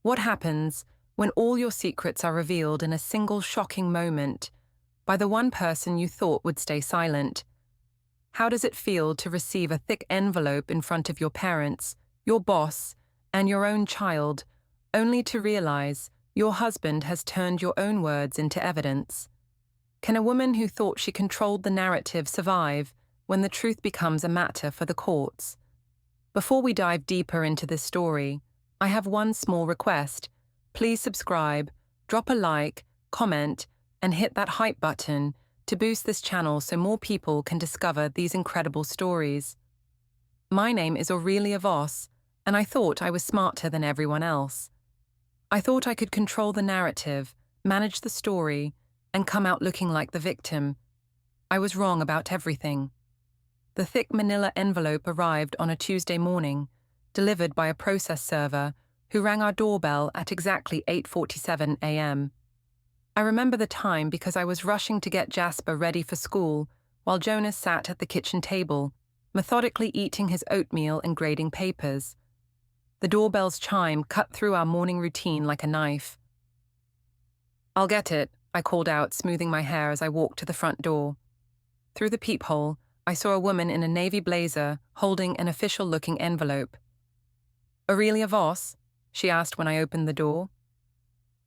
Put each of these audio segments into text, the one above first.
What happens when all your secrets are revealed in a single shocking moment by the one person you thought would stay silent? How does it feel to receive a thick envelope in front of your parents, your boss, and your own child, only to realize your husband has turned your own words into evidence? Can a woman who thought she controlled the narrative survive when the truth becomes a matter for the courts? Before we dive deeper into this story, I have one small request. Please subscribe, drop a like, comment, and hit that hype button to boost this channel so more people can discover these incredible stories. My name is Aurelia Voss, and I thought I was smarter than everyone else. I thought I could control the narrative, manage the story, and come out looking like the victim. I was wrong about everything. The thick manila envelope arrived on a Tuesday morning, delivered by a process server who rang our doorbell at exactly 8:47 a.m. I remember the time because I was rushing to get Jasper ready for school while Jonas sat at the kitchen table, methodically eating his oatmeal and grading papers. The doorbell's chime cut through our morning routine like a knife. "I'll get it," I called out, smoothing my hair as I walked to the front door. Through the peephole, I saw a woman in a navy blazer holding an official-looking envelope. "Aurelia Voss?" she asked when I opened the door.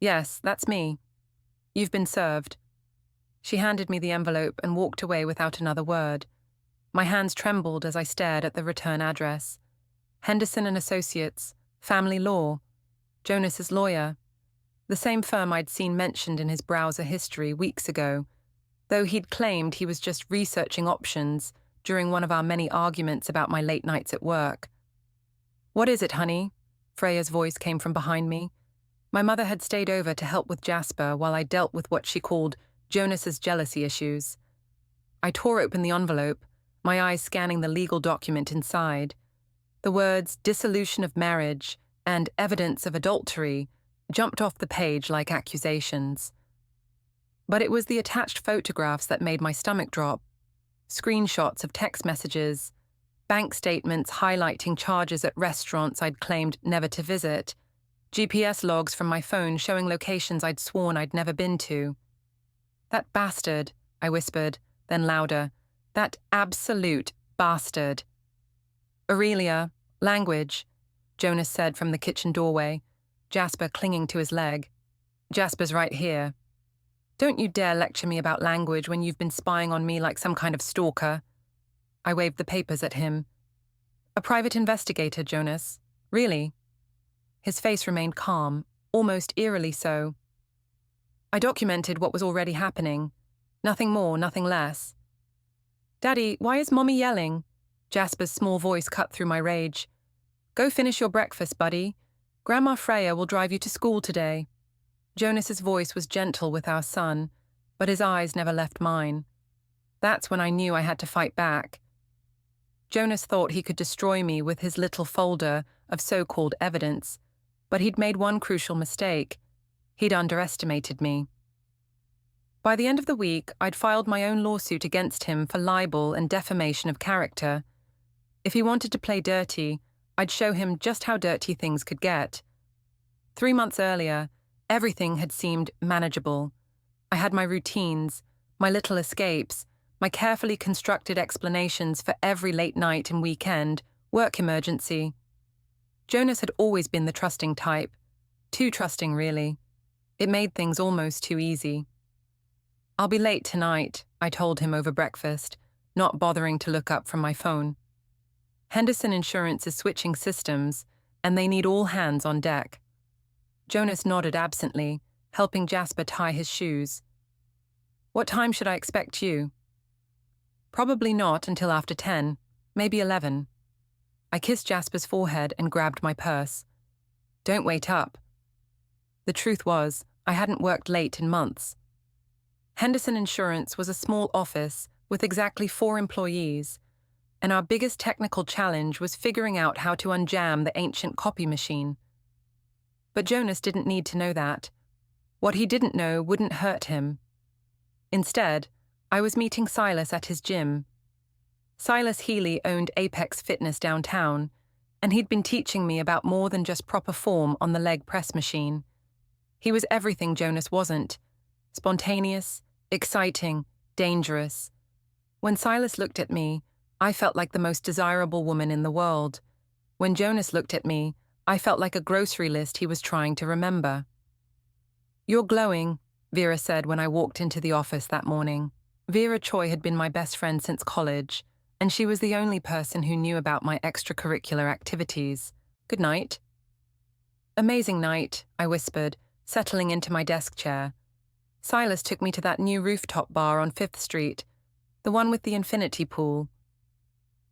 "Yes, that's me. You've been served." She handed me the envelope and walked away without another word. My hands trembled as I stared at the return address. Henderson and Associates, Family Law, Jonas's lawyer. The same firm I'd seen mentioned in his browser history weeks ago, though he'd claimed he was just researching options during one of our many arguments about my late nights at work. "What is it, honey?" Freya's voice came from behind me. My mother had stayed over to help with Jasper while I dealt with what she called Jonas's jealousy issues. I tore open the envelope, my eyes scanning the legal document inside. The words dissolution of marriage and evidence of adultery jumped off the page like accusations. But it was the attached photographs that made my stomach drop. Screenshots of text messages, bank statements highlighting charges at restaurants I'd claimed never to visit, GPS logs from my phone showing locations I'd sworn I'd never been to. "That bastard," I whispered, then louder. "That absolute bastard." "Aurelia, language," Jonas said from the kitchen doorway, Jasper clinging to his leg. "Jasper's right here. Don't you dare lecture me about language when you've been spying on me like some kind of stalker." I waved the papers at him. "A private investigator, Jonas. Really?" His face remained calm, almost eerily so. "I documented what was already happening. Nothing more, nothing less." "Daddy, why is Mommy yelling?" Jasper's small voice cut through my rage. "Go finish your breakfast, buddy. Grandma Freya will drive you to school today." Jonas's voice was gentle with our son, but his eyes never left mine. That's when I knew I had to fight back. Jonas thought he could destroy me with his little folder of so-called evidence, but he'd made one crucial mistake. He'd underestimated me. By the end of the week, I'd filed my own lawsuit against him for libel and defamation of character. If he wanted to play dirty, I'd show him just how dirty things could get. 3 months earlier, everything had seemed manageable. I had my routines, my little escapes, my carefully constructed explanations for every late night and weekend, work emergency. Jonas had always been the trusting type. Too trusting, really. It made things almost too easy. "I'll be late tonight," I told him over breakfast, not bothering to look up from my phone. Henderson Insurance is switching systems, and they need all hands on deck. Jonas nodded absently, helping Jasper tie his shoes. "What time should I expect you?" "Probably not until after 10, maybe 11. I kissed Jasper's forehead and grabbed my purse. "Don't wait up." The truth was, I hadn't worked late in months. Henderson Insurance was a small office with exactly 4 employees, and our biggest technical challenge was figuring out how to unjam the ancient copy machine. But Jonas didn't need to know that. What he didn't know wouldn't hurt him. Instead, I was meeting Silas at his gym. Silas Healy owned Apex Fitness downtown, and he'd been teaching me about more than just proper form on the leg press machine. He was everything Jonas wasn't: spontaneous, exciting, dangerous. When Silas looked at me, I felt like the most desirable woman in the world. When Jonas looked at me, I felt like a grocery list he was trying to remember. "You're glowing," Vera said when I walked into the office that morning. Vera Choi had been my best friend since college, and she was the only person who knew about my extracurricular activities. "Good night." "Amazing night," I whispered, settling into my desk chair. Silas took me to that new rooftop bar on 5th Street, the one with the infinity pool.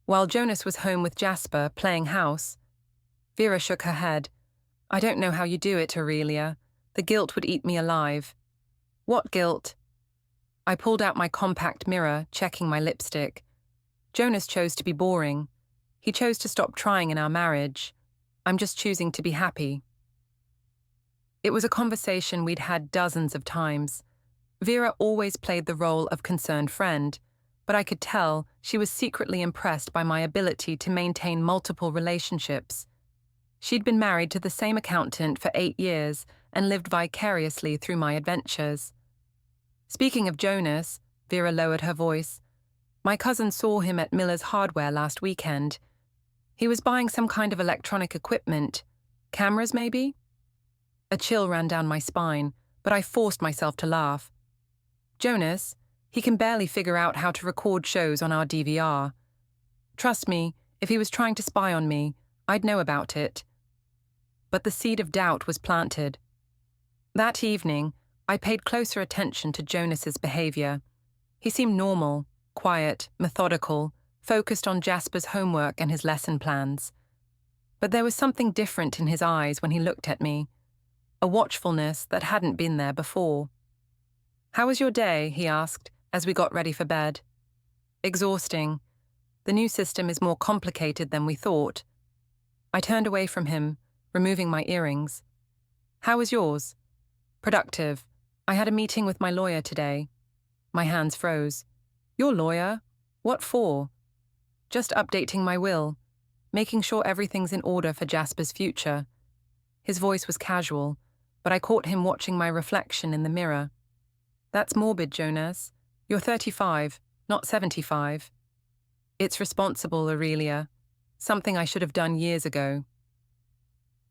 While Jonas was home with Jasper, playing house. Vera shook her head. "I don't know how you do it, Aurelia. The guilt would eat me alive." "What guilt?" I pulled out my compact mirror, checking my lipstick. Jonas chose to be boring. He chose to stop trying in our marriage. I'm just choosing to be happy. It was a conversation we'd had dozens of times. Vera always played the role of concerned friend, but I could tell she was secretly impressed by my ability to maintain multiple relationships. She'd been married to the same accountant for 8 years and lived vicariously through my adventures. "Speaking of Jonas," Vera lowered her voice, "my cousin saw him at Miller's Hardware last weekend. He was buying some kind of electronic equipment. Cameras, maybe?" A chill ran down my spine, but I forced myself to laugh. "Jonas, he can barely figure out how to record shows on our DVR. Trust me, if he was trying to spy on me, I'd know about it." But the seed of doubt was planted. That evening, I paid closer attention to Jonas's behavior. He seemed normal, quiet, methodical, focused on Jasper's homework and his lesson plans. But there was something different in his eyes when he looked at me, a watchfulness that hadn't been there before. "How was your day?" he asked, as we got ready for bed. "Exhausting. The new system is more complicated than we thought." I turned away from him, removing my earrings. "How was yours?" "Productive. I had a meeting with my lawyer today." My hands froze. "Your lawyer? What for?" "Just updating my will, making sure everything's in order for Jasper's future." His voice was casual, but I caught him watching my reflection in the mirror. "That's morbid, Jonas. You're 35, not 75. It's responsible, Aurelia. Something I should have done years ago."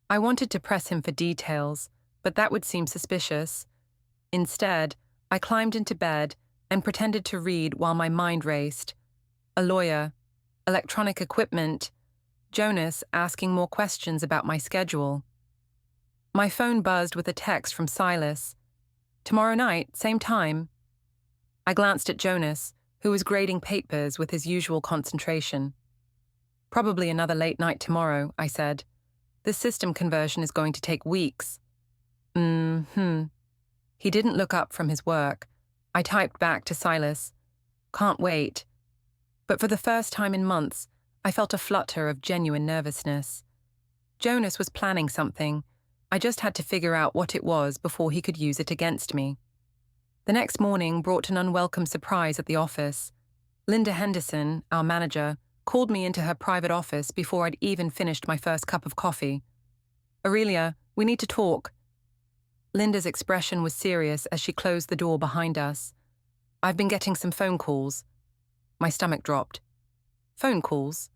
I wanted to press him for details, but that would seem suspicious. Instead, I climbed into bed and pretended to read while my mind raced. A lawyer, electronic equipment, Jonas asking more questions about my schedule. My phone buzzed with a text from Silas. "Tomorrow night, same time." I glanced at Jonas, who was grading papers with his usual concentration. "Probably another late night tomorrow," I said. "This system conversion is going to take weeks." He didn't look up from his work. I typed back to Silas, "Can't wait." But for the first time in months, I felt a flutter of genuine nervousness. Jonas was planning something. I just had to figure out what it was before he could use it against me. The next morning brought an unwelcome surprise at the office. Linda Henderson, our manager, called me into her private office before I'd even finished my first cup of coffee. "Aurelia, we need to talk." Linda's expression was serious as she closed the door behind us. "I've been getting some phone calls." My stomach dropped. "Phone calls?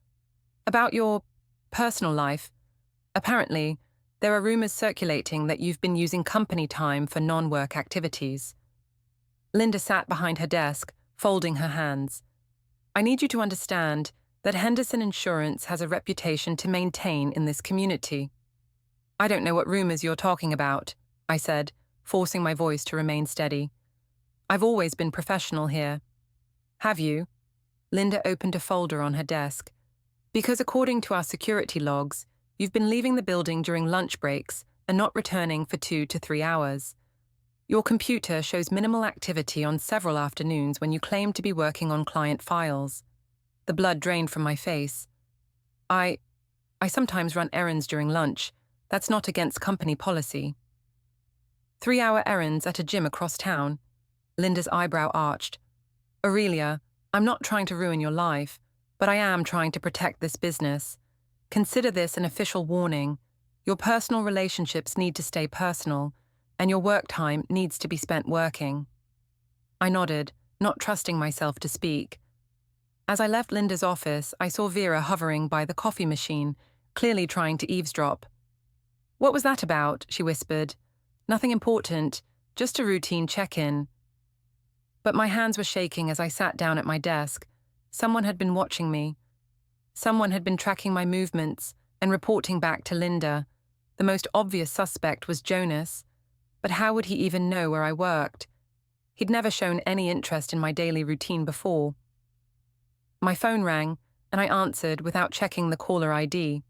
About your personal life? Apparently, there are rumors circulating that you've been using company time for non-work activities." Linda sat behind her desk, folding her hands. "I need you to understand that Henderson Insurance has a reputation to maintain in this community." "I don't know what rumors you're talking about," I said, forcing my voice to remain steady. "I've always been professional here." "Have you?" Linda opened a folder on her desk. "Because according to our security logs, you've been leaving the building during lunch breaks and not returning for 2 to 3 hours. Your computer shows minimal activity on several afternoons when you claim to be working on client files." The blood drained from my face. I sometimes run errands during lunch. That's not against company policy." 3-hour errands at a gym across town. Linda's eyebrow arched. "Aurelia, I'm not trying to ruin your life, but I am trying to protect this business. Consider this an official warning. Your personal relationships need to stay personal, and your work time needs to be spent working. I nodded, not trusting myself to speak. As I left Linda's office, I saw Vera hovering by the coffee machine, clearly trying to eavesdrop. "What was that about?" she whispered. "Nothing important, just a routine check-in." But my hands were shaking as I sat down at my desk. Someone had been watching me. Someone had been tracking my movements and reporting back to Linda. The most obvious suspect was Jonas, but how would he even know where I worked? He'd never shown any interest in my daily routine before. My phone rang, and I answered without checking the caller ID.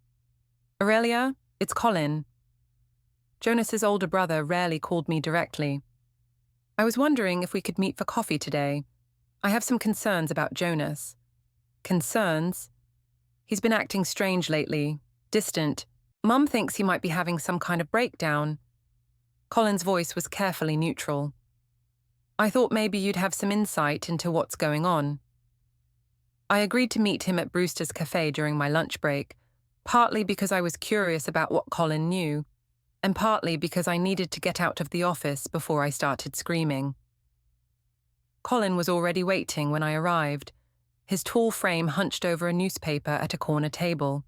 "Aurelia, it's Colin." Jonas's older brother rarely called me directly. "I was wondering if we could meet for coffee today. I have some concerns about Jonas." "Concerns?" "He's been acting strange lately, distant. Mum thinks he might be having some kind of breakdown." Colin's voice was carefully neutral. "I thought maybe you'd have some insight into what's going on." I agreed to meet him at Brewster's Cafe during my lunch break, partly because I was curious about what Colin knew, and partly because I needed to get out of the office before I started screaming. Colin was already waiting when I arrived, his tall frame hunched over a newspaper at a corner table.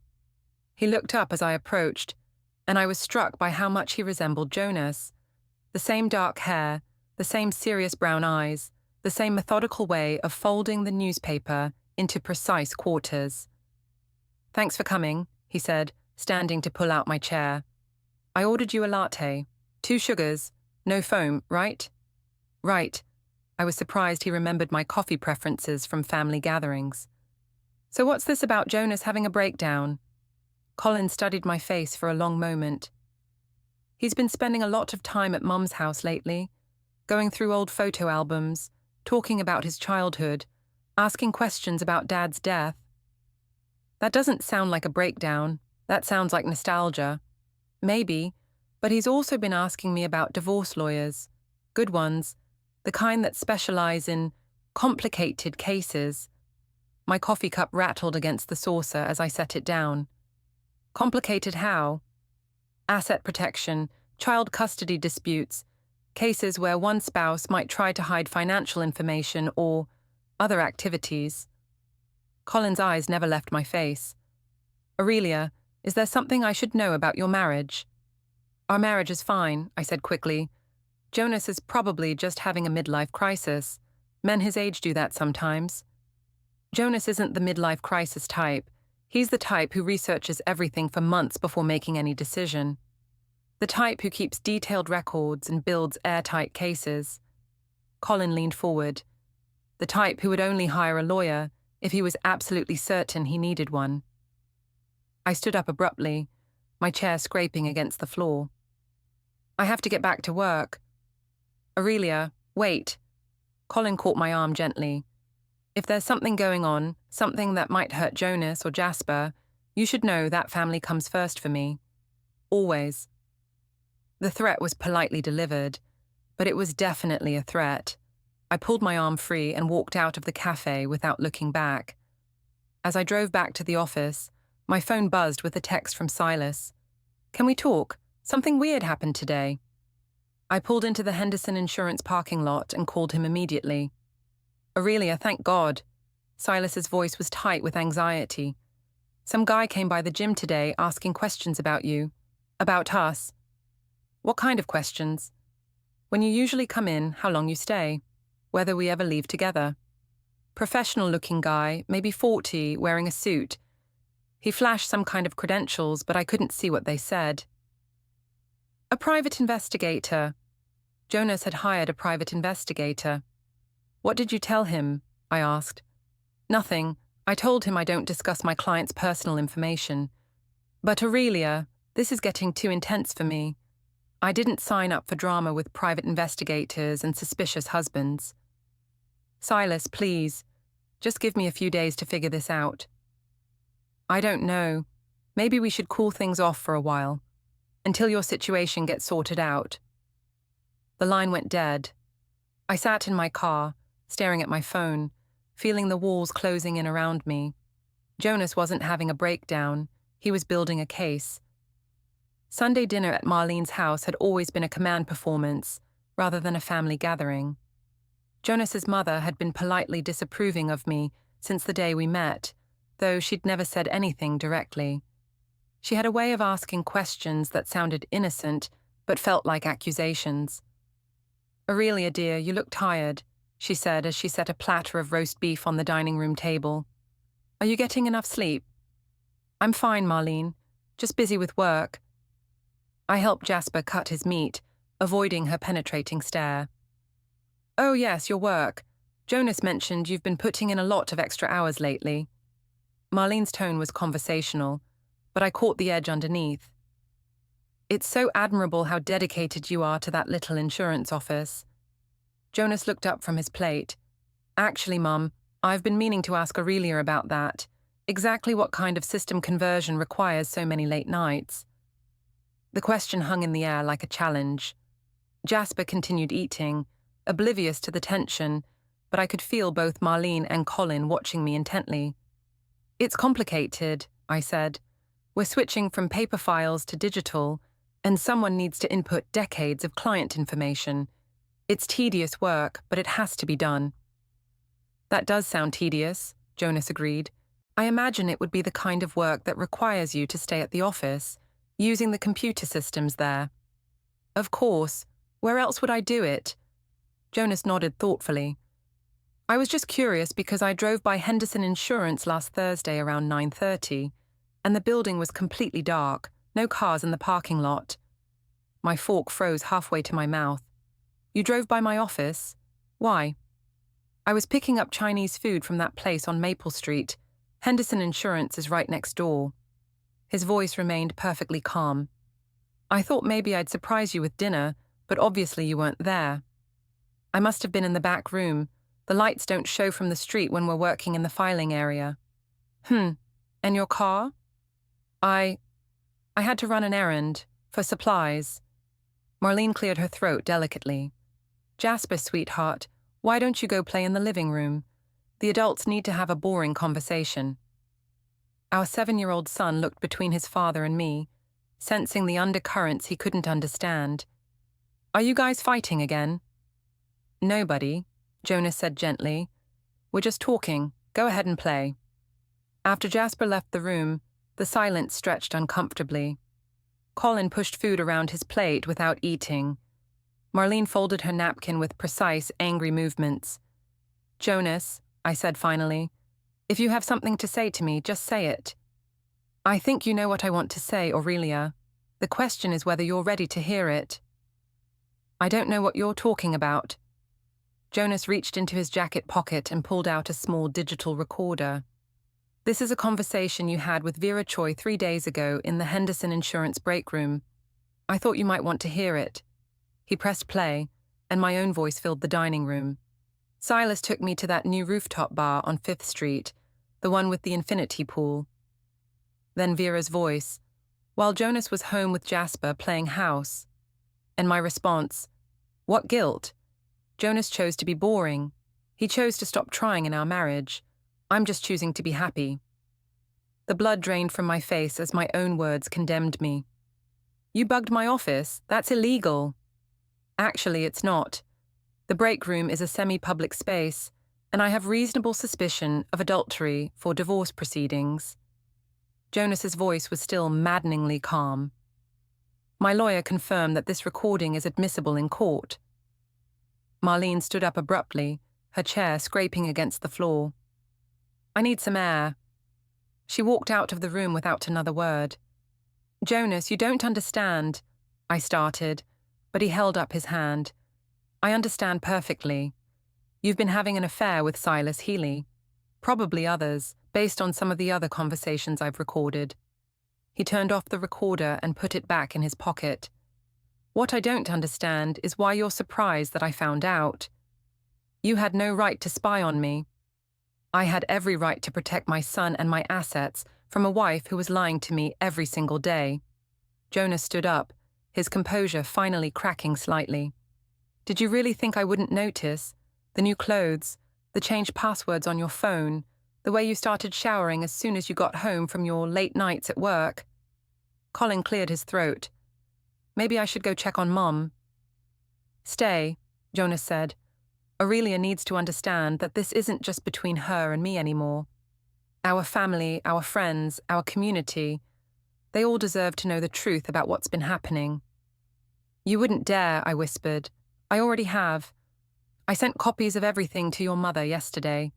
He looked up as I approached, and I was struck by how much he resembled Jonas. The same dark hair, the same serious brown eyes, the same methodical way of folding the newspaper into precise quarters. "Thanks for coming," he said, standing to pull out my chair. "I ordered you a latte. 2 sugars, no foam, right?" "Right." I was surprised he remembered my coffee preferences from family gatherings. "So what's this about Jonas having a breakdown?" Colin studied my face for a long moment. "He's been spending a lot of time at Mum's house lately, going through old photo albums, talking about his childhood, asking questions about Dad's death." "That doesn't sound like a breakdown. That sounds like nostalgia." "Maybe, but he's also been asking me about divorce lawyers. Good ones, the kind that specialize in complicated cases." My coffee cup rattled against the saucer as I set it down. "Complicated how?" "Asset protection, child custody disputes, cases where one spouse might try to hide financial information or other activities." Colin's eyes never left my face. "Aurelia, is there something I should know about your marriage?" "Our marriage is fine," I said quickly. "Jonas is probably just having a midlife crisis. Men his age do that sometimes." "Jonas isn't the midlife crisis type. He's the type who researches everything for months before making any decision. The type who keeps detailed records and builds airtight cases." Colin leaned forward. "The type who would only hire a lawyer if he was absolutely certain he needed one." I stood up abruptly, my chair scraping against the floor. "I have to get back to work." "Aurelia, wait." Colin caught my arm gently. "If there's something going on, something that might hurt Jonas or Jasper, you should know that family comes first for me. Always." The threat was politely delivered, but it was definitely a threat. I pulled my arm free and walked out of the cafe without looking back. As I drove back to the office, my phone buzzed with a text from Silas. "Can we talk? Something weird happened today." I pulled into the Henderson Insurance parking lot and called him immediately. "Aurelia, thank God." Silas's voice was tight with anxiety. "Some guy came by the gym today asking questions about you. About us." "What kind of questions?" "When you usually come in, how long you stay. Whether we ever leave together." Professional-looking guy, maybe 40, wearing a suit. He flashed some kind of credentials, but I couldn't see what they said. "A private investigator." Jonas had hired a private investigator. "What did you tell him?" I asked. "Nothing. I told him I don't discuss my client's personal information. But Aurelia, this is getting too intense for me. I didn't sign up for drama with private investigators and suspicious husbands." "Silas, please. Just give me a few days to figure this out." "I don't know. Maybe we should cool things off for a while, until your situation gets sorted out." The line went dead. I sat in my car, staring at my phone, feeling the walls closing in around me. Jonas wasn't having a breakdown. He was building a case. Sunday dinner at Marlene's house had always been a command performance, rather than a family gathering. Jonas's mother had been politely disapproving of me since the day we met, though she'd never said anything directly. She had a way of asking questions that sounded innocent, but felt like accusations. "Aurelia, dear, you look tired," she said as she set a platter of roast beef on the dining room table. "Are you getting enough sleep?" "I'm fine, Marlene. Just busy with work." I helped Jasper cut his meat, avoiding her penetrating stare. "Oh yes, your work. Jonas mentioned you've been putting in a lot of extra hours lately." Marlene's tone was conversational, but I caught the edge underneath. "It's so admirable how dedicated you are to that little insurance office." Jonas looked up from his plate. "Actually, Mum, I've been meaning to ask Aurelia about that. Exactly what kind of system conversion requires so many late nights?" The question hung in the air like a challenge. Jasper continued eating, oblivious to the tension, but I could feel both Marlene and Colin watching me intently. "It's complicated," I said. "We're switching from paper files to digital, and someone needs to input decades of client information. It's tedious work, but it has to be done." "That does sound tedious," Jonas agreed. "I imagine it would be the kind of work that requires you to stay at the office, using the computer systems there." "Of course. Where else would I do it?" Jonas nodded thoughtfully. "I was just curious because I drove by Henderson Insurance last Thursday around 9:30, and the building was completely dark, no cars in the parking lot." My fork froze halfway to my mouth. "You drove by my office? Why?" "I was picking up Chinese food from that place on Maple Street. Henderson Insurance is right next door." His voice remained perfectly calm. "I thought maybe I'd surprise you with dinner, but obviously you weren't there." "I must have been in the back room. The lights don't show from the street when we're working in the filing area." And your car?" I had to run an errand, for supplies." Marlene cleared her throat delicately. "Jasper, sweetheart, why don't you go play in the living room? The adults need to have a boring conversation." Our 7-year-old son looked between his father and me, sensing the undercurrents he couldn't understand. "Are you guys fighting again?" "Nobody," Jonas said gently. "We're just talking. Go ahead and play." After Jasper left the room, the silence stretched uncomfortably. Colin pushed food around his plate without eating. Marlene folded her napkin with precise, angry movements. "Jonas," I said finally, "if you have something to say to me, just say it." "I think you know what I want to say, Aurelia. The question is whether you're ready to hear it." "I don't know what you're talking about." Jonas reached into his jacket pocket and pulled out a small digital recorder. "This is a conversation you had with Vera Choi 3 days ago in the Henderson Insurance break room. I thought you might want to hear it." He pressed play, and my own voice filled the dining room. "Silas took me to that new rooftop bar on 5th Street, the one with the infinity pool." Then Vera's voice, "While Jonas was home with Jasper playing house." And my response, "What guilt? Jonas chose to be boring. He chose to stop trying in our marriage. I'm just choosing to be happy." The blood drained from my face as my own words condemned me. "You bugged my office. That's illegal." "Actually, it's not. The break room is a semi-public space, and I have reasonable suspicion of adultery for divorce proceedings." Jonas's voice was still maddeningly calm. "My lawyer confirmed that this recording is admissible in court." Marlene stood up abruptly, her chair scraping against the floor. "I need some air." She walked out of the room without another word. "Jonas, you don't understand," I started, but he held up his hand. "I understand perfectly. You've been having an affair with Silas Healy. Probably others, based on some of the other conversations I've recorded." He turned off the recorder and put it back in his pocket. "What I don't understand is why you're surprised that I found out. You had no right to spy on me. I had every right to protect my son and my assets from a wife who was lying to me every single day." Jonas stood up, his composure finally cracking slightly. "Did you really think I wouldn't notice? The new clothes, the changed passwords on your phone, The way you started showering as soon as you got home from your late nights at work. Colin cleared his throat. Maybe I should go check on Mom. Stay, Jonas said. Aurelia needs to understand that this isn't just between her and me anymore. Our family, our friends, our community, they all deserve to know the truth about what's been happening. You wouldn't dare, I whispered. I already have. I sent copies of everything to your mother yesterday.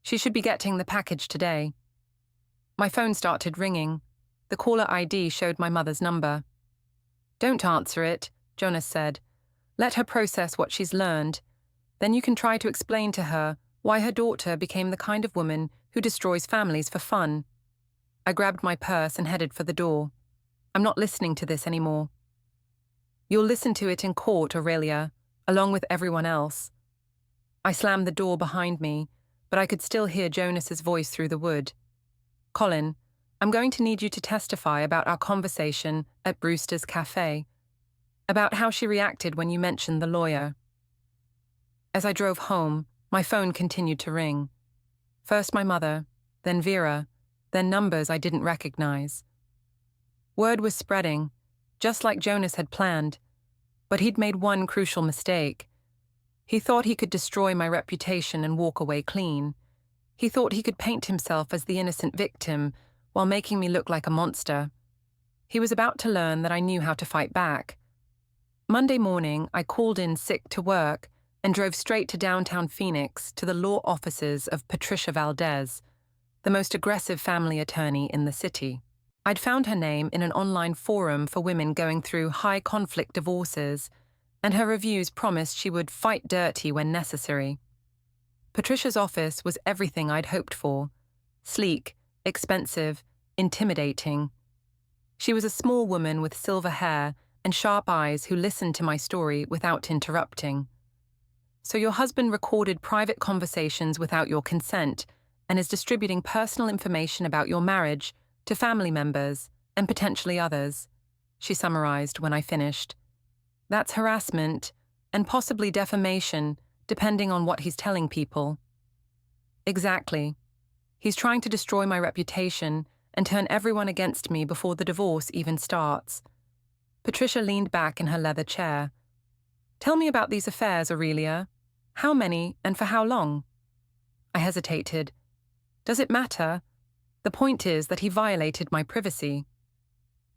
She should be getting the package today. My phone started ringing. The caller ID showed my mother's number. Don't answer it, Jonas said. Let her process what she's learned. Then you can try to explain to her why her daughter became the kind of woman who destroys families for fun. I grabbed my purse and headed for the door. I'm not listening to this anymore. You'll listen to it in court, Aurelia, along with everyone else. I slammed the door behind me, but I could still hear Jonas's voice through the wood. Colin, I'm going to need you to testify about our conversation at Brewster's Cafe, about how she reacted when you mentioned the lawyer. As I drove home, my phone continued to ring. First my mother, then Vera, then numbers I didn't recognize. Word was spreading, just like Jonas had planned, but he'd made one crucial mistake. He thought he could destroy my reputation and walk away clean. He thought he could paint himself as the innocent victim while making me look like a monster. He was about to learn that I knew how to fight back. Monday morning, I called in sick to work and drove straight to downtown Phoenix to the law offices of Patricia Valdez, the most aggressive family attorney in the city. I'd found her name in an online forum for women going through high-conflict divorces, and her reviews promised she would fight dirty when necessary. Patricia's office was everything I'd hoped for. Sleek, expensive, intimidating. She was a small woman with silver hair and sharp eyes who listened to my story without interrupting. So your husband recorded private conversations without your consent and is distributing personal information about your marriage to family members and potentially others, she summarized when I finished. That's harassment and possibly defamation, depending on what he's telling people. Exactly. He's trying to destroy my reputation and turn everyone against me before the divorce even starts. Patricia leaned back in her leather chair. Tell me about these affairs, Aurelia. How many and for how long? I hesitated. Does it matter? The point is that he violated my privacy.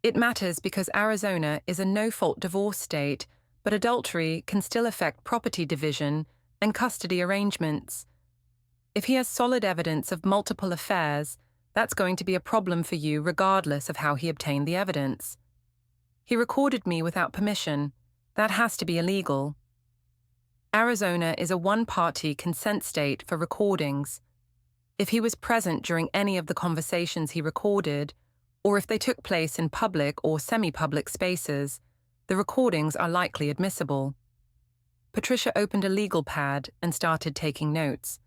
It matters because Arizona is a no-fault divorce state, but adultery can still affect property division and custody arrangements. If he has solid evidence of multiple affairs, that's going to be a problem for you regardless of how he obtained the evidence. He recorded me without permission. That has to be illegal. Arizona is a one-party consent state for recordings. If he was present during any of the conversations he recorded, or if they took place in public or semi-public spaces, the recordings are likely admissible. Patricia opened a legal pad and started taking notes.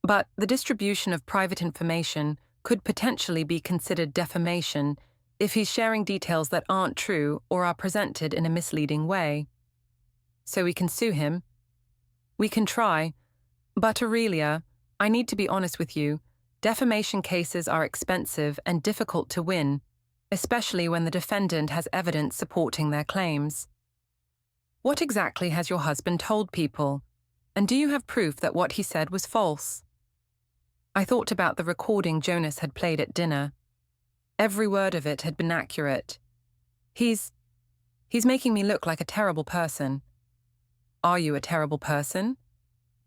But the distribution of private information could potentially be considered defamation if he's sharing details that aren't true or are presented in a misleading way. So we can sue him. We can try. But Aurelia, I need to be honest with you, defamation cases are expensive and difficult to win, especially when the defendant has evidence supporting their claims. What exactly has your husband told people? And do you have proof that what he said was false? I thought about the recording Jonas had played at dinner. Every word of it had been accurate. He's making me look like a terrible person. Are you a terrible person?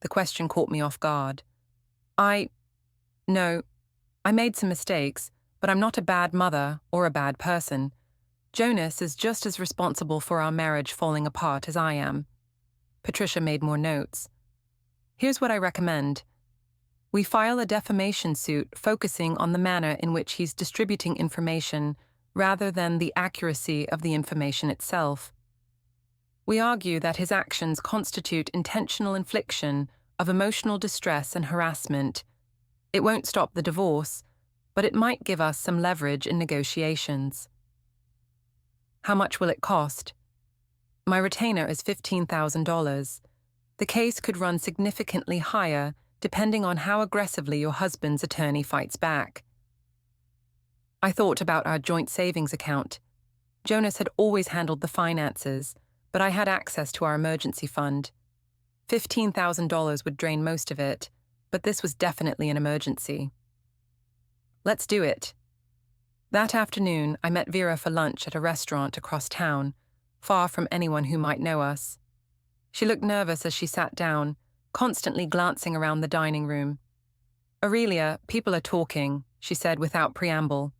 The question caught me off guard. No, I made some mistakes, but I'm not a bad mother or a bad person. Jonas is just as responsible for our marriage falling apart as I am. Patricia made more notes. Here's what I recommend. We file a defamation suit focusing on the manner in which he's distributing information rather than the accuracy of the information itself. We argue that his actions constitute intentional infliction of emotional distress and harassment. It won't stop the divorce, but it might give us some leverage in negotiations. How much will it cost? My retainer is $15,000. The case could run significantly higher depending on how aggressively your husband's attorney fights back. I thought about our joint savings account. Jonas had always handled the finances, but I had access to our emergency fund. $15,000 would drain most of it, but this was definitely an emergency. Let's do it. That afternoon, I met Vera for lunch at a restaurant across town, far from anyone who might know us. She looked nervous as she sat down, constantly glancing around the dining room. "Aurelia, people are talking," she said without preamble.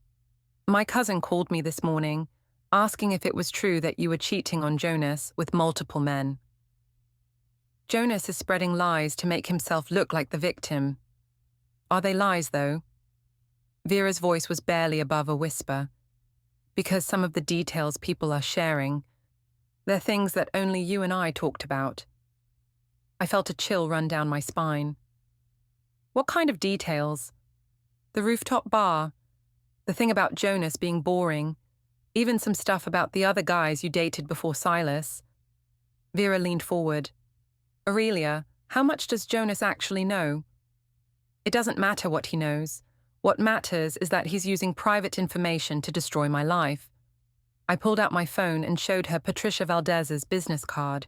"My cousin called me this morning, asking if it was true that you were cheating on Jonas with multiple men." "Jonas is spreading lies to make himself look like the victim." "Are they lies, though?" Vera's voice was barely above a whisper. "Because some of the details people are sharing, they're things that only you and I talked about." I felt a chill run down my spine. "What kind of details?" "The rooftop bar, the thing about Jonas being boring, even some stuff about the other guys you dated before Silas." Vera leaned forward. "Aurelia, how much does Jonas actually know?" "It doesn't matter what he knows. What matters is that he's using private information to destroy my life." I pulled out my phone and showed her Patricia Valdez's business card.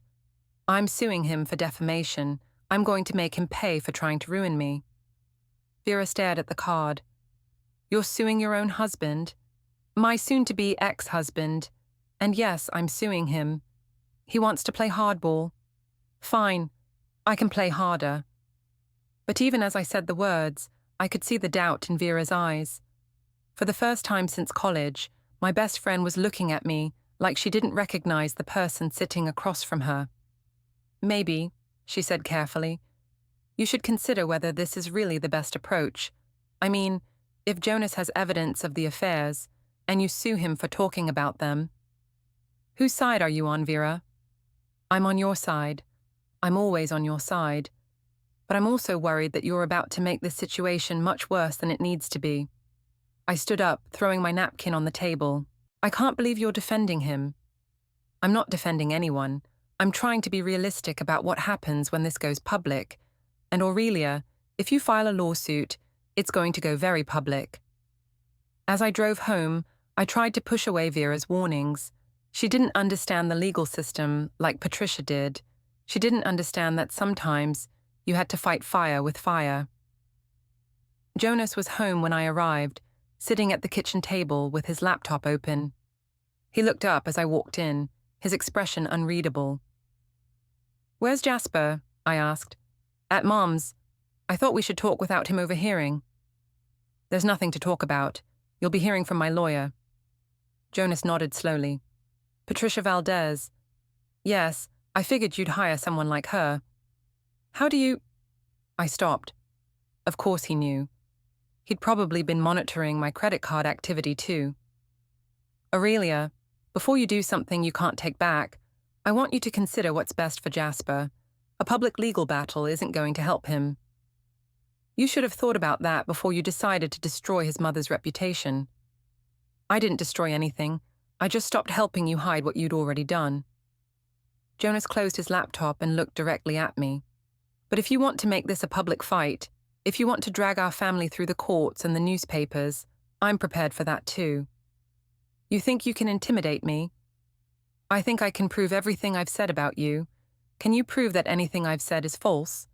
"I'm suing him for defamation. I'm going to make him pay for trying to ruin me." Vera stared at the card. "You're suing your own husband?" "My soon-to-be ex-husband. And yes, I'm suing him. He wants to play hardball." "Fine. I can play harder." But even as I said the words, I could see the doubt in Vera's eyes. For the first time since college, my best friend was looking at me like she didn't recognize the person sitting across from her. "Maybe," she said carefully, "you should consider whether this is really the best approach. I mean, if Jonas has evidence of the affairs, and you sue him for talking about them." "Whose side are you on, Vera?" "I'm on your side. I'm always on your side. But I'm also worried that you're about to make this situation much worse than it needs to be." I stood up, throwing my napkin on the table. "I can't believe you're defending him." "I'm not defending anyone. I'm trying to be realistic about what happens when this goes public. And Aurelia, if you file a lawsuit, it's going to go very public." As I drove home, I tried to push away Vera's warnings. She didn't understand the legal system like Patricia did. She didn't understand that sometimes you had to fight fire with fire. Jonas was home when I arrived, sitting at the kitchen table with his laptop open. He looked up as I walked in, his expression unreadable. "Where's Jasper?" I asked. "At Mom's. I thought we should talk without him overhearing." "There's nothing to talk about. You'll be hearing from my lawyer." Jonas nodded slowly. "Patricia Valdez." "Yes, I figured you'd hire someone like her." "How do you—" I stopped. Of course he knew. He'd probably been monitoring my credit card activity too. "Aurelia, before you do something you can't take back, I want you to consider what's best for Jasper. A public legal battle isn't going to help him. You should have thought about that before you decided to destroy his mother's reputation." "I didn't destroy anything. I just stopped helping you hide what you'd already done." Jonas closed his laptop and looked directly at me. "But if you want to make this a public fight, if you want to drag our family through the courts and the newspapers, I'm prepared for that too. You think you can intimidate me? I think I can prove everything I've said about you. Can you prove that anything I've said is false?"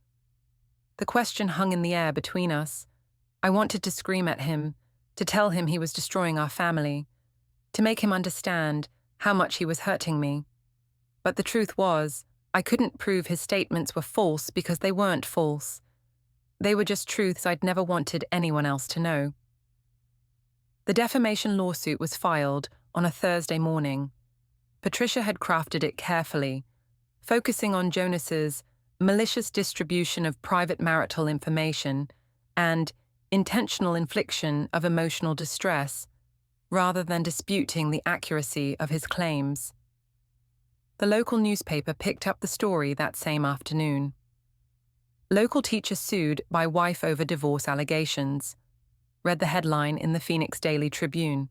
The question hung in the air between us. I wanted to scream at him, to tell him he was destroying our family, to make him understand how much he was hurting me. But the truth was, I couldn't prove his statements were false because they weren't false. They were just truths I'd never wanted anyone else to know. The defamation lawsuit was filed on a Thursday morning. Patricia had crafted it carefully, focusing on Jonas's malicious distribution of private marital information and intentional infliction of emotional distress, rather than disputing the accuracy of his claims. The local newspaper picked up the story that same afternoon. "Local teacher sued by wife over divorce allegations," read the headline in the Phoenix Daily Tribune.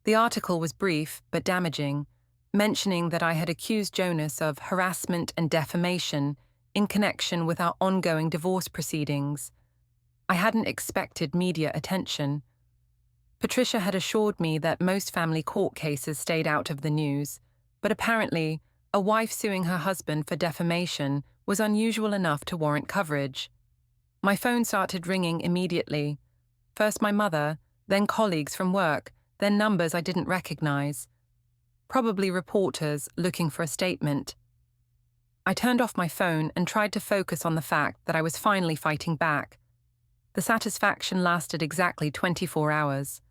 The article was brief but damaging, mentioning that I had accused Jonas of harassment and defamation in connection with our ongoing divorce proceedings. I hadn't expected media attention. Patricia had assured me that most family court cases stayed out of the news, but apparently, a wife suing her husband for defamation was unusual enough to warrant coverage. My phone started ringing immediately. First my mother, then colleagues from work, then numbers I didn't recognize. Probably reporters looking for a statement. I turned off my phone and tried to focus on the fact that I was finally fighting back. The satisfaction lasted exactly 24 hours.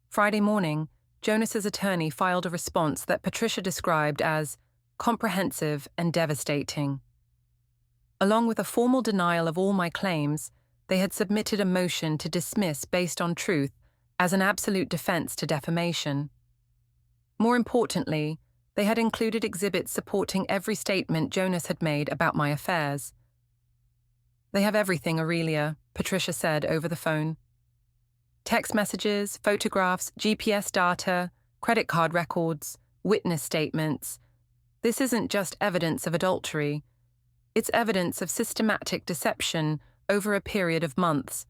Friday morning, Jonas's attorney filed a response that Patricia described as comprehensive and devastating. Along with a formal denial of all my claims, they had submitted a motion to dismiss based on truth as an absolute defense to defamation. More importantly, they had included exhibits supporting every statement Jonas had made about my affairs. "They have everything, Aurelia," Patricia said over the phone. "Text messages, photographs, GPS data, credit card records, witness statements. This isn't just evidence of adultery. It's evidence of systematic deception over a period of months.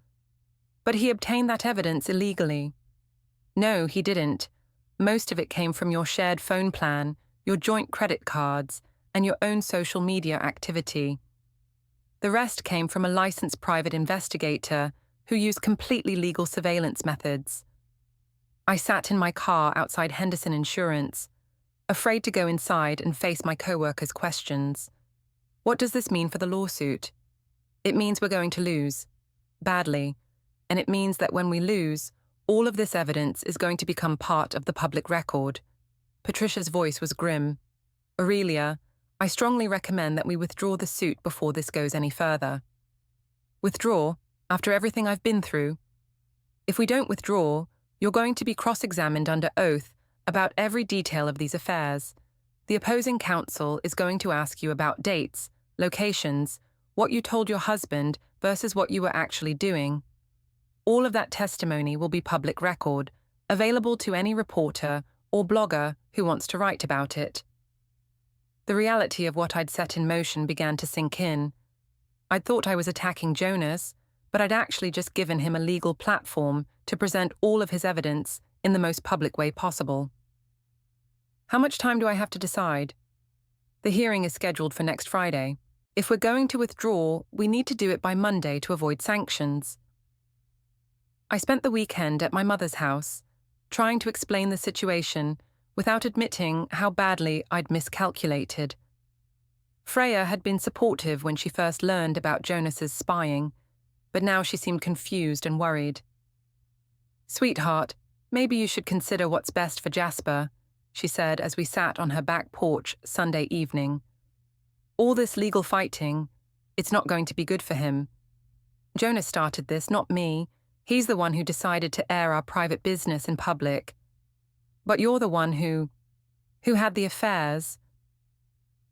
But he obtained that evidence illegally." "No, he didn't. Most of it came from your shared phone plan, your joint credit cards, and your own social media activity. The rest came from a licensed private investigator who used completely legal surveillance methods." I sat in my car outside Henderson Insurance, afraid to go inside and face my co-workers' questions. What does this mean for the lawsuit? It means we're going to lose. Badly. And it means that when we lose, all of this evidence is going to become part of the public record. Patricia's voice was grim. "Aurelia, I strongly recommend that we withdraw the suit before this goes any further." "Withdraw? After everything I've been through?" "If we don't withdraw, you're going to be cross-examined under oath about every detail of these affairs. The opposing counsel is going to ask you about dates, locations, what you told your husband versus what you were actually doing. All of that testimony will be public record, available to any reporter or blogger who wants to write about it." The reality of what I'd set in motion began to sink in. I'd thought I was attacking Jonas, but I'd actually just given him a legal platform to present all of his evidence in the most public way possible. "How much time do I have to decide?" "The hearing is scheduled for next Friday. If we're going to withdraw, we need to do it by Monday to avoid sanctions." I spent the weekend at my mother's house, trying to explain the situation without admitting how badly I'd miscalculated. Freya had been supportive when she first learned about Jonas's spying, but now she seemed confused and worried. "Sweetheart, maybe you should consider what's best for Jasper," she said as we sat on her back porch Sunday evening. "All this legal fighting, it's not going to be good for him. Jonas started this, not me. He's the one who decided to air our private business in public. But you're the one who had the affairs."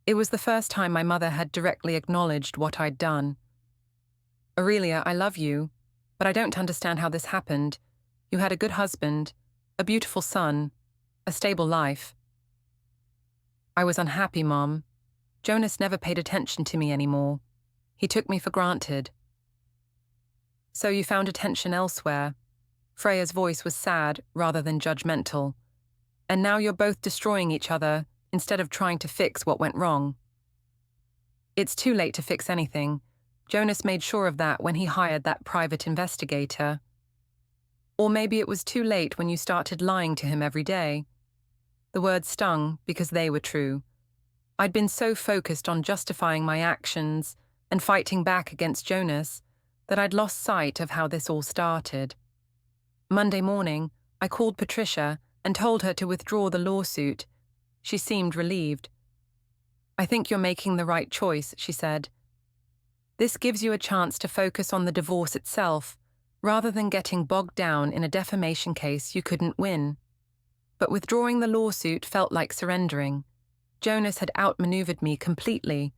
It was the first time my mother had directly acknowledged what I'd done. "Aurelia, I love you, but I don't understand how this happened. You had a good husband, a beautiful son, a stable life." "I was unhappy, Mom. Jonas never paid attention to me anymore. He took me for granted." "So you found attention elsewhere." Freya's voice was sad rather than judgmental. "And now you're both destroying each other instead of trying to fix what went wrong." "It's too late to fix anything. Jonas made sure of that when he hired that private investigator." "Or maybe it was too late when you started lying to him every day." The words stung because they were true. I'd been so focused on justifying my actions and fighting back against Jonas that I'd lost sight of how this all started. Monday morning, I called Patricia and told her to withdraw the lawsuit. She seemed relieved. "I think you're making the right choice," she said. "This gives you a chance to focus on the divorce itself, rather than getting bogged down in a defamation case you couldn't win." But withdrawing the lawsuit felt like surrendering. Jonas had outmaneuvered me completely,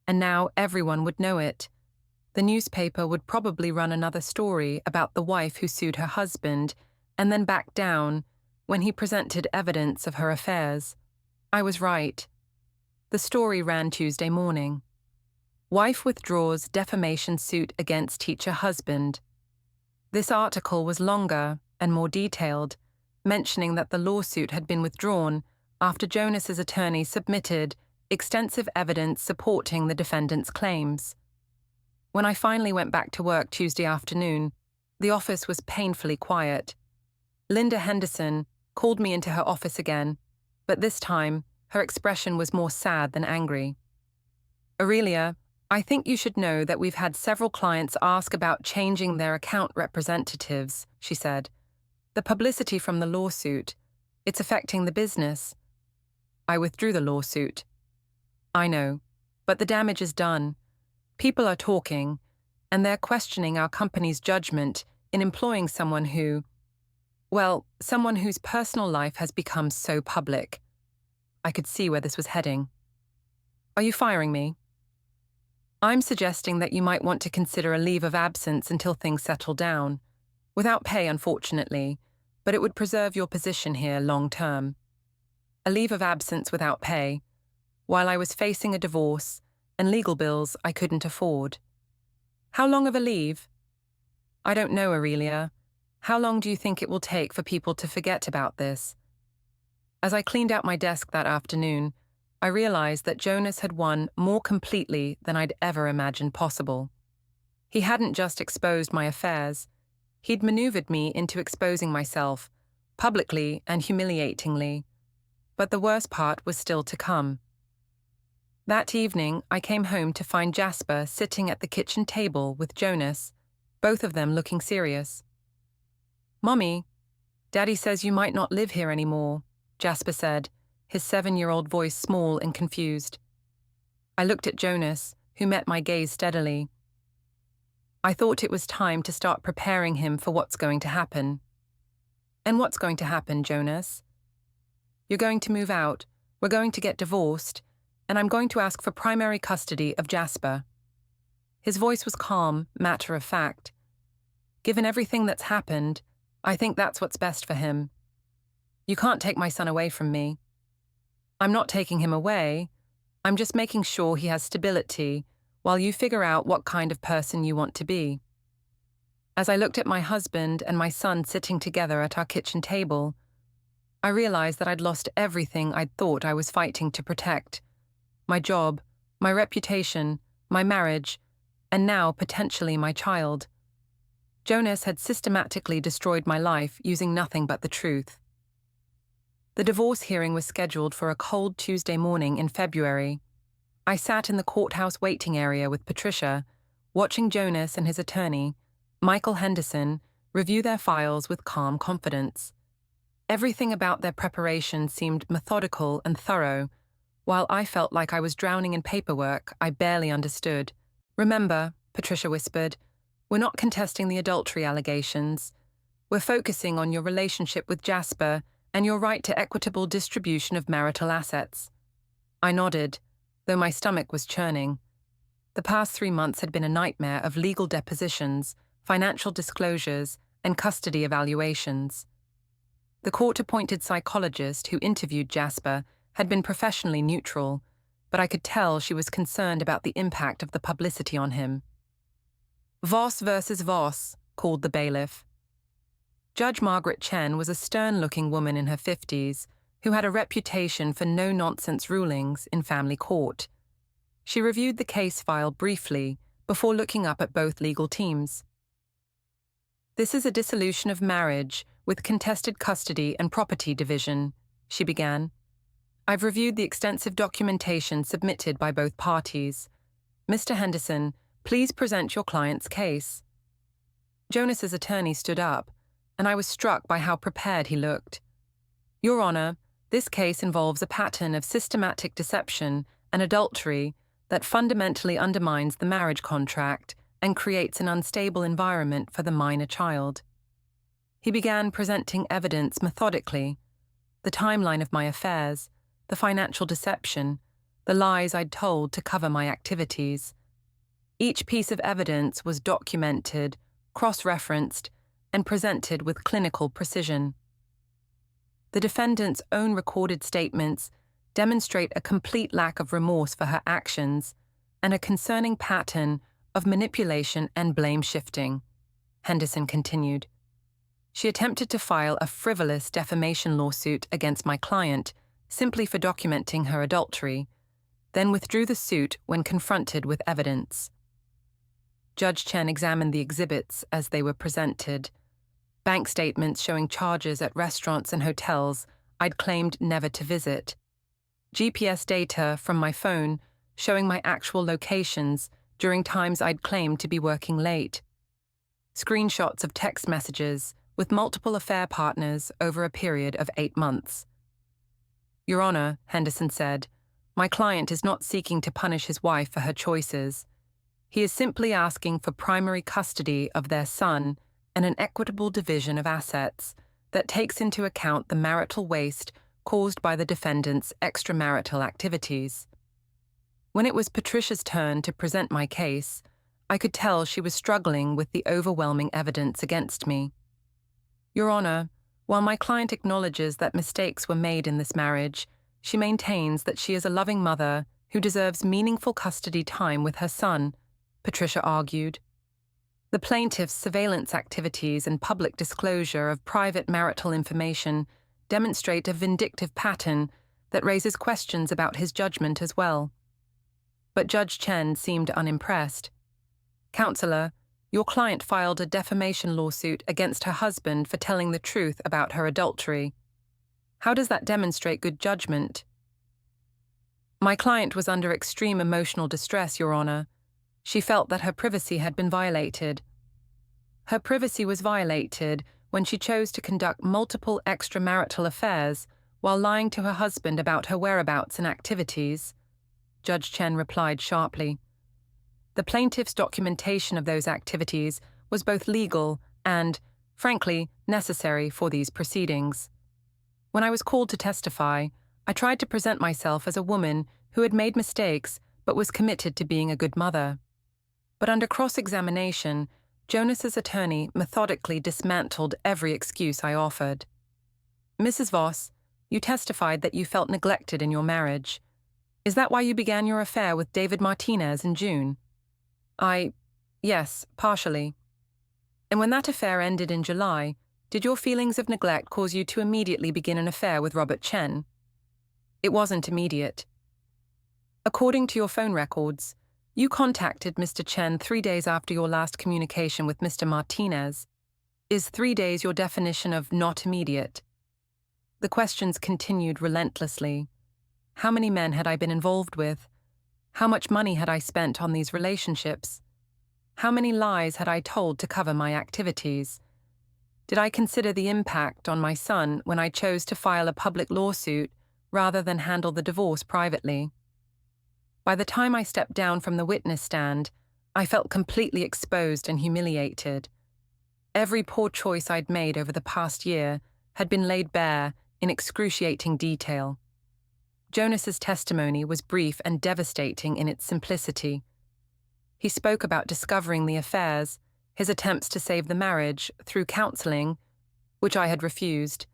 and now everyone would know it. The newspaper would probably run another story about the wife who sued her husband and then backed down when he presented evidence of her affairs. I was right. The story ran Tuesday morning. Wife withdraws defamation suit against teacher husband. This article was longer and more detailed, mentioning that the lawsuit had been withdrawn after Jonas's attorney submitted extensive evidence supporting the defendant's claims. When I finally went back to work Tuesday afternoon, the office was painfully quiet. Linda Henderson called me into her office again, but this time her expression was more sad than angry. "Aurelia, I think you should know that we've had several clients ask about changing their account representatives," she said. "The publicity from the lawsuit, it's affecting the business." I withdrew the lawsuit. "I know, but the damage is done. People are talking, and they're questioning our company's judgment in employing someone someone whose personal life has become so public." I could see where this was heading. "Are you firing me?" "I'm suggesting that you might want to consider a leave of absence until things settle down. Without pay, unfortunately, but it would preserve your position here long term. A leave of absence without pay, while I was facing a divorce and legal bills I couldn't afford." "How long of a leave?" "I don't know, Aurelia. How long do you think it will take for people to forget about this?" As I cleaned out my desk that afternoon, I realized that Jonas had won more completely than I'd ever imagined possible. He hadn't just exposed my affairs, he'd maneuvered me into exposing myself, publicly and humiliatingly. But the worst part was still to come. That evening, I came home to find Jasper sitting at the kitchen table with Jonas, both of them looking serious. "Mommy, Daddy says you might not live here anymore," Jasper said, his 7-year-old voice small and confused. I looked at Jonas, who met my gaze steadily. I thought it was time to start preparing him for what's going to happen. "And what's going to happen, Jonas?" "You're going to move out, we're going to get divorced, and I'm going to ask for primary custody of Jasper." His voice was calm, matter of fact. "Given everything that's happened, I think that's what's best for him. You can't take my son away from me." "I'm not taking him away. I'm just making sure he has stability while you figure out what kind of person you want to be." As I looked at my husband and my son sitting together at our kitchen table, I realized that I'd lost everything I'd thought I was fighting to protect. My job, my reputation, my marriage, and now potentially my child. Jonas had systematically destroyed my life using nothing but the truth. The divorce hearing was scheduled for a cold Tuesday morning in February. I sat in the courthouse waiting area with Patricia, watching Jonas and his attorney, Michael Henderson, review their files with calm confidence. Everything about their preparation seemed methodical and thorough, while I felt like I was drowning in paperwork I barely understood. "Remember," Patricia whispered, "we're not contesting the adultery allegations. We're focusing on your relationship with Jasper and your right to equitable distribution of marital assets." I nodded, though my stomach was churning. The past 3 months had been a nightmare of legal depositions, financial disclosures, and custody evaluations. The court-appointed psychologist who interviewed Jasper had been professionally neutral, but I could tell she was concerned about the impact of the publicity on him. "Voss versus Voss," called the bailiff. Judge Margaret Chen was a stern-looking woman in her 50s who had a reputation for no-nonsense rulings in family court. She reviewed the case file briefly before looking up at both legal teams. "This is a dissolution of marriage with contested custody and property division," she began. "I've reviewed the extensive documentation submitted by both parties. Mr. Henderson, please present your client's case." Jonas's attorney stood up, and I was struck by how prepared he looked. "Your Honor, this case involves a pattern of systematic deception and adultery that fundamentally undermines the marriage contract and creates an unstable environment for the minor child." He began presenting evidence methodically, the timeline of my affairs, the financial deception, the lies I'd told to cover my activities. Each piece of evidence was documented, cross-referenced, and presented with clinical precision. The defendant's own recorded statements demonstrate a complete lack of remorse for her actions and a concerning pattern of manipulation and blame shifting, Henderson continued. She attempted to file a frivolous defamation lawsuit against my client simply for documenting her adultery, then withdrew the suit when confronted with evidence. Judge Chen examined the exhibits as they were presented. Bank statements showing charges at restaurants and hotels I'd claimed never to visit. GPS data from my phone showing my actual locations during times I'd claimed to be working late. Screenshots of text messages with multiple affair partners over a period of 8 months. Your Honor, Henderson said, my client is not seeking to punish his wife for her choices. He is simply asking for primary custody of their son and an equitable division of assets that takes into account the marital waste caused by the defendant's extramarital activities. When it was Patricia's turn to present my case, I could tell she was struggling with the overwhelming evidence against me. Your Honor, while my client acknowledges that mistakes were made in this marriage, she maintains that she is a loving mother who deserves meaningful custody time with her son, Patricia argued. The plaintiff's surveillance activities and public disclosure of private marital information demonstrate a vindictive pattern that raises questions about his judgment as well. But Judge Chen seemed unimpressed. Counselor, your client filed a defamation lawsuit against her husband for telling the truth about her adultery. How does that demonstrate good judgment? My client was under extreme emotional distress, Your Honor. She felt that her privacy had been violated. Her privacy was violated when she chose to conduct multiple extramarital affairs while lying to her husband about her whereabouts and activities, Judge Chen replied sharply. The plaintiff's documentation of those activities was both legal and, frankly, necessary for these proceedings. When I was called to testify, I tried to present myself as a woman who had made mistakes but was committed to being a good mother. But under cross-examination, Jonas's attorney methodically dismantled every excuse I offered. Mrs. Voss, you testified that you felt neglected in your marriage. Is that why you began your affair with David Martinez in June? Yes, partially. And when that affair ended in July, did your feelings of neglect cause you to immediately begin an affair with Robert Chen? It wasn't immediate. According to your phone records, you contacted Mr. Chen 3 days after your last communication with Mr. Martinez. Is 3 days your definition of not immediate? The questions continued relentlessly. How many men had I been involved with? How much money had I spent on these relationships? How many lies had I told to cover my activities? Did I consider the impact on my son when I chose to file a public lawsuit rather than handle the divorce privately? By the time I stepped down from the witness stand, I felt completely exposed and humiliated. Every poor choice I'd made over the past year had been laid bare in excruciating detail. Jonas's testimony was brief and devastating in its simplicity. He spoke about discovering the affairs, his attempts to save the marriage through counseling, which I had refused,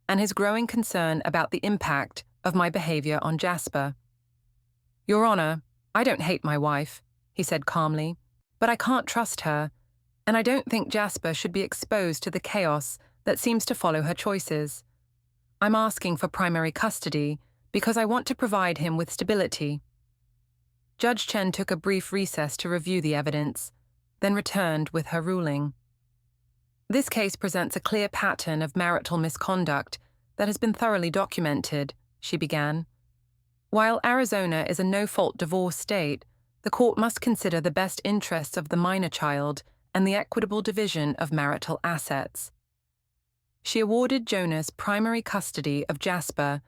and his growing concern about the impact of my behavior on Jasper. Your Honor, I don't hate my wife, he said calmly, but I can't trust her, and I don't think Jasper should be exposed to the chaos that seems to follow her choices. I'm asking for primary custody because I want to provide him with stability. Judge Chen took a brief recess to review the evidence, then returned with her ruling. This case presents a clear pattern of marital misconduct that has been thoroughly documented, she began. While Arizona is a no-fault divorce state, the court must consider the best interests of the minor child and the equitable division of marital assets. She awarded Jonas primary custody of Jasper,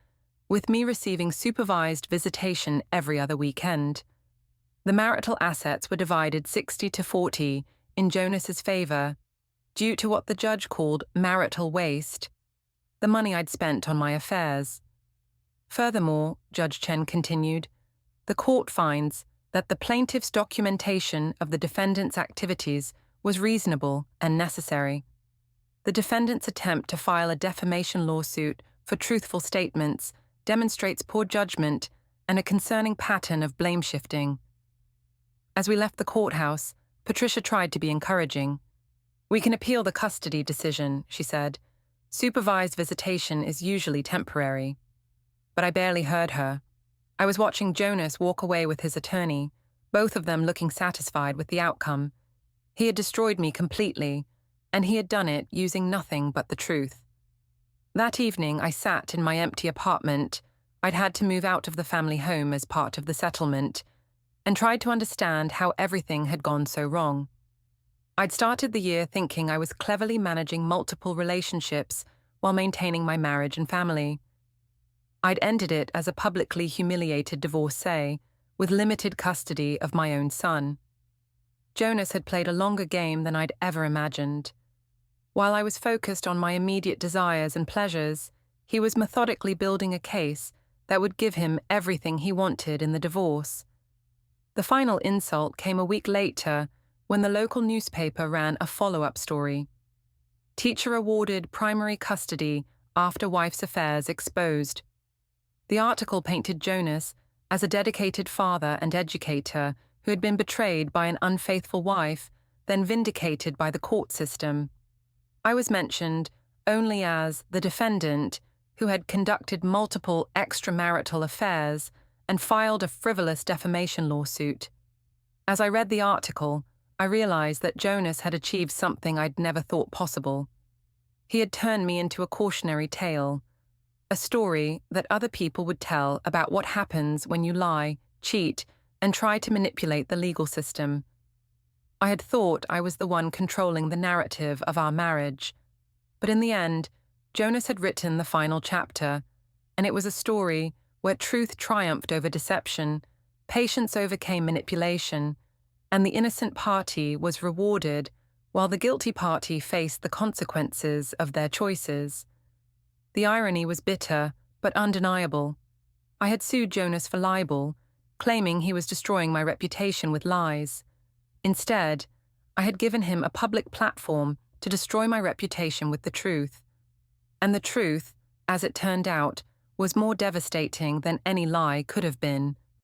with me receiving supervised visitation every other weekend. The marital assets were divided 60-40 in Jonas's favor, due to what the judge called marital waste, the money I'd spent on my affairs. Furthermore, Judge Chen continued, the court finds that the plaintiff's documentation of the defendant's activities was reasonable and necessary. The defendant's attempt to file a defamation lawsuit for truthful statements demonstrates poor judgment and a concerning pattern of blame shifting. As we left the courthouse, Patricia tried to be encouraging. "We can appeal the custody decision," she said. "Supervised visitation is usually temporary." But I barely heard her. I was watching Jonas walk away with his attorney, both of them looking satisfied with the outcome. He had destroyed me completely, and he had done it using nothing but the truth. That evening, I sat in my empty apartment. I'd had to move out of the family home as part of the settlement, and tried to understand how everything had gone so wrong. I'd started the year thinking I was cleverly managing multiple relationships while maintaining my marriage and family. I'd ended it as a publicly humiliated divorcee, with limited custody of my own son. Jonas had played a longer game than I'd ever imagined. While I was focused on my immediate desires and pleasures, he was methodically building a case that would give him everything he wanted in the divorce. The final insult came a week later when the local newspaper ran a follow-up story. Teacher awarded primary custody after wife's affairs exposed. The article painted Jonas as a dedicated father and educator who had been betrayed by an unfaithful wife, then vindicated by the court system. I was mentioned only as the defendant who had conducted multiple extramarital affairs and filed a frivolous defamation lawsuit. As I read the article, I realized that Jonas had achieved something I'd never thought possible. He had turned me into a cautionary tale, a story that other people would tell about what happens when you lie, cheat, and try to manipulate the legal system. I had thought I was the one controlling the narrative of our marriage, but in the end, Jonas had written the final chapter, and it was a story where truth triumphed over deception, patience overcame manipulation, and the innocent party was rewarded while the guilty party faced the consequences of their choices. The irony was bitter, but undeniable. I had sued Jonas for libel, claiming he was destroying my reputation with lies. Instead, I had given him a public platform to destroy my reputation with the truth. And the truth, as it turned out, was more devastating than any lie could have been.